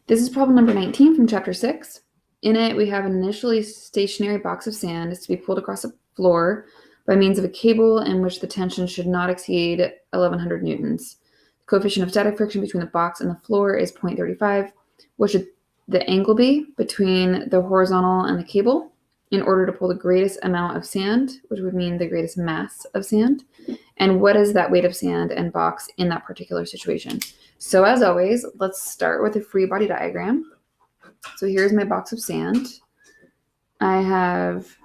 This is problem number 19 from chapter 6. In it, we have an initially stationary box of sand is to be pulled across a floor by means of a cable in which the tension should not exceed 1100 newtons. The coefficient of static friction between the box and the floor is 0.35. What should the angle be between the horizontal and the cable in order to pull the greatest amount of sand, which would mean the greatest mass of sand? And what is that weight of sand and box in that particular situation? So as always, let's start with a free body diagram. So here's my box of sand. I have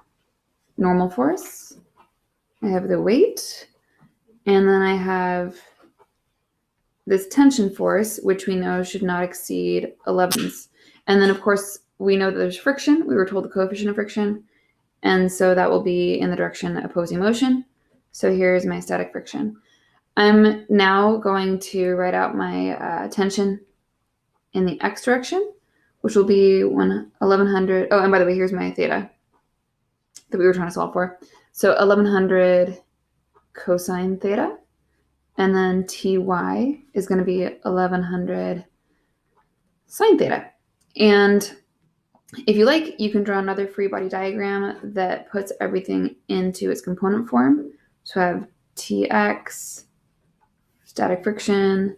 normal force, I have the weight, and then I have this tension force, which we know should not exceed 11. And then of course, we know that there's friction. We were told the coefficient of friction. And so that will be in the direction opposing motion. So here's my static friction. I'm now going to write out my tension in the x direction, which will be 1100. Oh, and by the way, here's my theta that we were trying to solve for. So 1100 cosine theta. And then ty is going to be 1100 sine theta. And if you like, you can draw another free body diagram that puts everything into its component form. So I have Tx, static friction,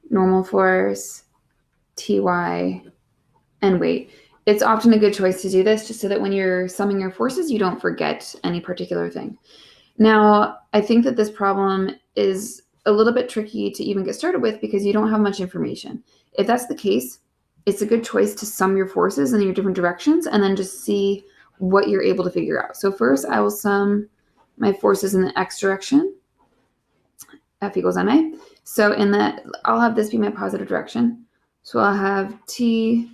normal force, Ty, and weight. It's often a good choice to do this just so that when you're summing your forces, you don't forget any particular thing. Now, I think that this problem is a little bit tricky to even get started with because you don't have much information. If that's the case, it's a good choice to sum your forces in your different directions and then just see what you're able to figure out. So first, I will sum my forces in the x direction, F equals ma. So in that, I'll have this be my positive direction. So I'll have Tx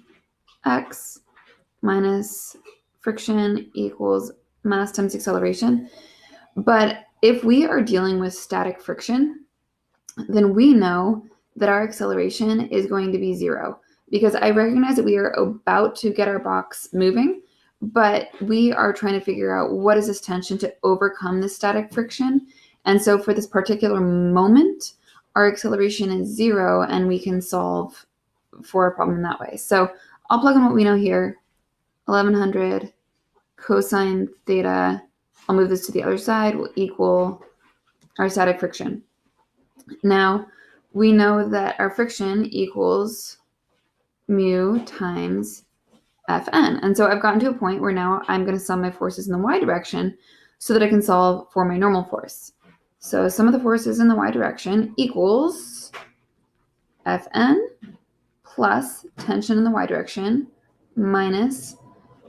minus friction equals mass times acceleration. But if we are dealing with static friction, then we know that our acceleration is going to be 0 because I recognize that we are about to get our box moving, but we are trying to figure out what is this tension to overcome the static friction. And so for this particular moment, our acceleration is 0 and we can solve for a problem in that way. So I'll plug in what we know here, 1100 cosine theta. I'll move this to the other side, will equal our static friction. Now, we know that our friction equals mu times Fn. And so I've gotten to a point where now I'm going to sum my forces in the y direction so that I can solve for my normal force. So sum of the forces in the y direction equals Fn plus tension in the y direction minus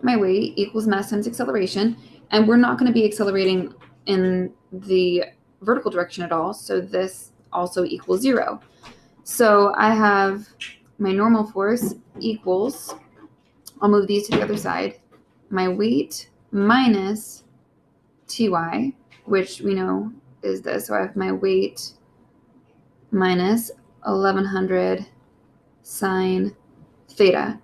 my weight equals mass times acceleration. And we're not going to be accelerating in the vertical direction at all. So this also equals 0. So I have my normal force equals, I'll move these to the other side, my weight minus Ty, which we know is this. So I have my weight minus 1100 sine theta.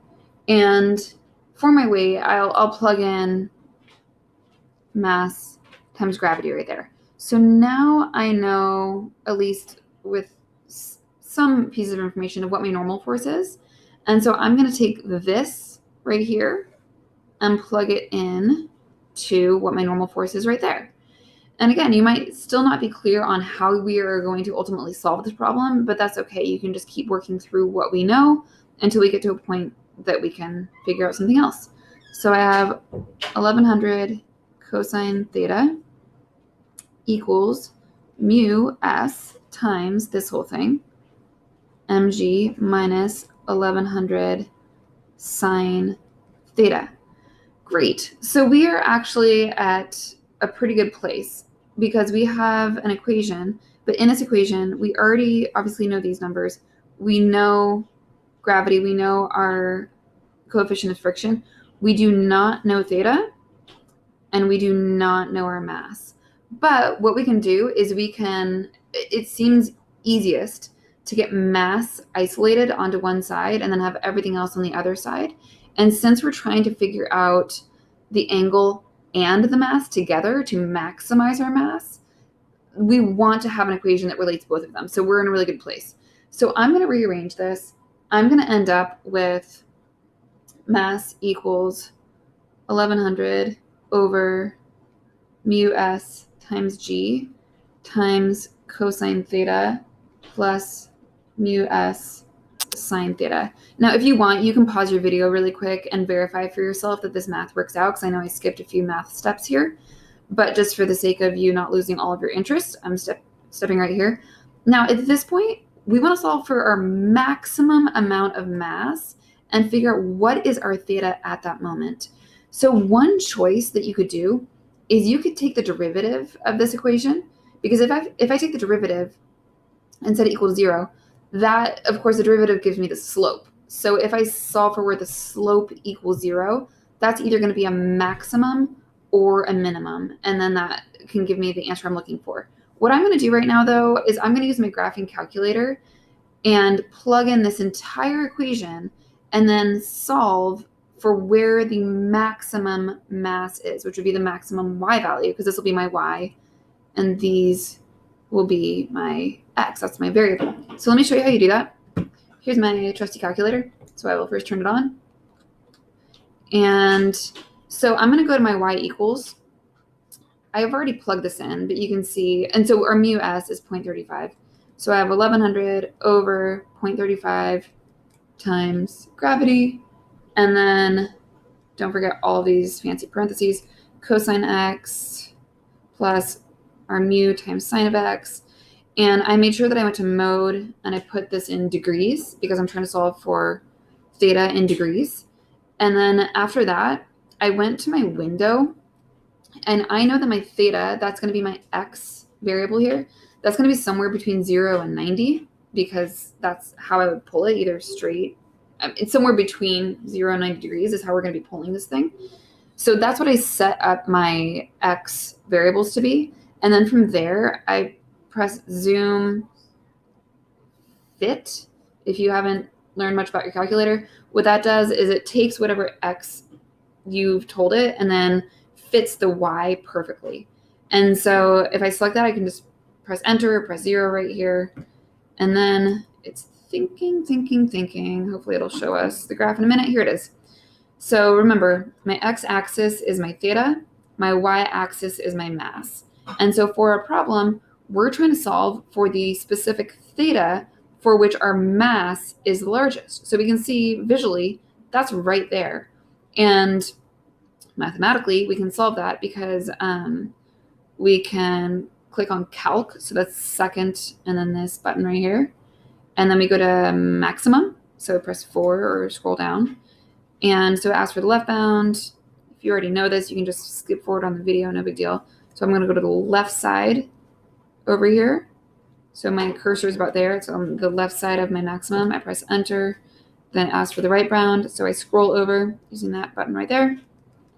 And for my weight, I'll plug in mass times gravity right there. So now I know, at least with some pieces of information, of what my normal force is. And so I'm going to take this right here and plug it in to what my normal force is right there. And again, you might still not be clear on how we are going to ultimately solve this problem, but that's okay. You can just keep working through what we know until we get to a point that we can figure out something else. So I have 1100 cosine theta equals mu s times this whole thing, mg minus 1100 sine theta. Great. So we are actually at a pretty good place because we have an equation, but in this equation, we already obviously know these numbers. We know gravity, we know our coefficient of friction. We do not know theta, and we do not know our mass. But what we can do is it seems easiest to get mass isolated onto one side and then have everything else on the other side. And since we're trying to figure out the angle and the mass together to maximize our mass, we want to have an equation that relates both of them. So we're in a really good place. So I'm going to rearrange this. I'm going to end up with mass equals 1100 over mu s times g times cosine theta plus mu s sine theta. Now, if you want, you can pause your video really quick and verify for yourself that this math works out, because I know I skipped a few math steps here. But just for the sake of you not losing all of your interest, I'm stepping right here. Now, at this point, we want to solve for our maximum amount of mass and figure out what is our theta at that moment. So one choice that you could do is you could take the derivative of this equation, because if I take the derivative and set it equal to 0, that, of course, the derivative gives me the slope. So if I solve for where the slope equals 0, that's either going to be a maximum or a minimum, and then that can give me the answer I'm looking for. What I'm going to do right now, though, is I'm going to use my graphing calculator and plug in this entire equation and then solve for where the maximum mass is, which would be the maximum y value, because this will be my y, and these will be my x. That's my variable. So let me show you how you do that. Here's my trusty calculator. So I will first turn it on. And so I'm going to go to my y equals. I've already plugged this in, but you can see, and so our mu s is 0.35. So I have 1100 over 0.35 times gravity, and then don't forget all these fancy parentheses, cosine x plus our mu times sine of x. And I made sure that I went to mode and I put this in degrees because I'm trying to solve for theta in degrees. And then after that, I went to my window, and I know that my theta, that's going to be my x variable here. That's going to be somewhere between 0 and 90, because that's how I would pull it, either straight. It's somewhere between 0 and 90 degrees is how we're going to be pulling this thing. So that's what I set up my x variables to be. And then from there, I press zoom fit. If you haven't learned much about your calculator, what that does is it takes whatever x you've told it and then fits the y perfectly. And so if I select that, I can just press enter or press 0 right here. And then it's thinking. Hopefully it'll show us the graph in a minute. Here it is. So remember, my x-axis is my theta, my y-axis is my mass. And so for our problem, we're trying to solve for the specific theta for which our mass is the largest. So we can see visually that's right there. And mathematically, we can solve that because we can click on calc. So that's second, and then this button right here. And then we go to maximum. So press 4 or scroll down. And so it asks for the left bound. If you already know this, you can just skip forward on the video, no big deal. So I'm going to go to the left side over here. So my cursor is about there. It's on the left side of my maximum. I press enter, then it asks for the right bound. So I scroll over using that button right there.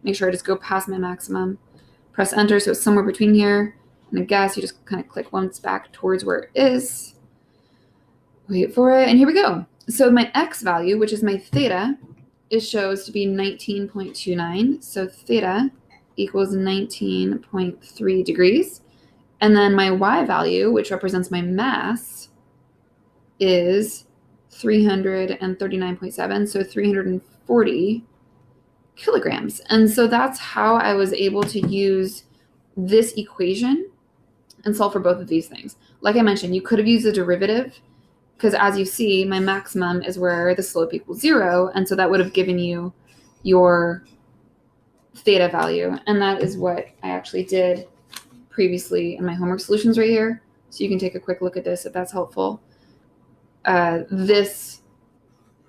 Make sure I just go past my maximum. Press enter, so it's somewhere between here. And I guess you just kind of click once back towards where it is. Wait for it, and here we go. So my x value, which is my theta, it shows to be 19.29. So theta equals 19.3 degrees. And then my y value, which represents my mass, is 339.7, so 340 kilograms. And so that's how I was able to use this equation and solve for both of these things. Like I mentioned, you could have used the derivative, because as you see, my maximum is where the slope equals 0, and so that would have given you your theta value. And that is what I actually did previously in my homework solutions right here. So you can take a quick look at this if that's helpful. This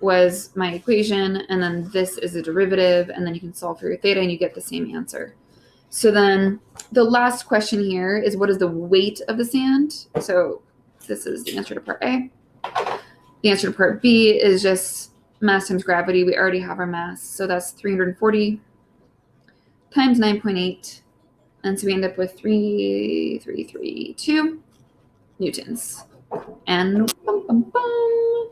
was my equation, and then this is the derivative, and then you can solve for your theta and you get the same answer. So then the last question here is, what is the weight of the sand? So this is the answer to part A. The answer to part B is just mass times gravity. We already have our mass, so that's 340 times 9.8, and so we end up with 3,332 newtons. And bum, bum, bum.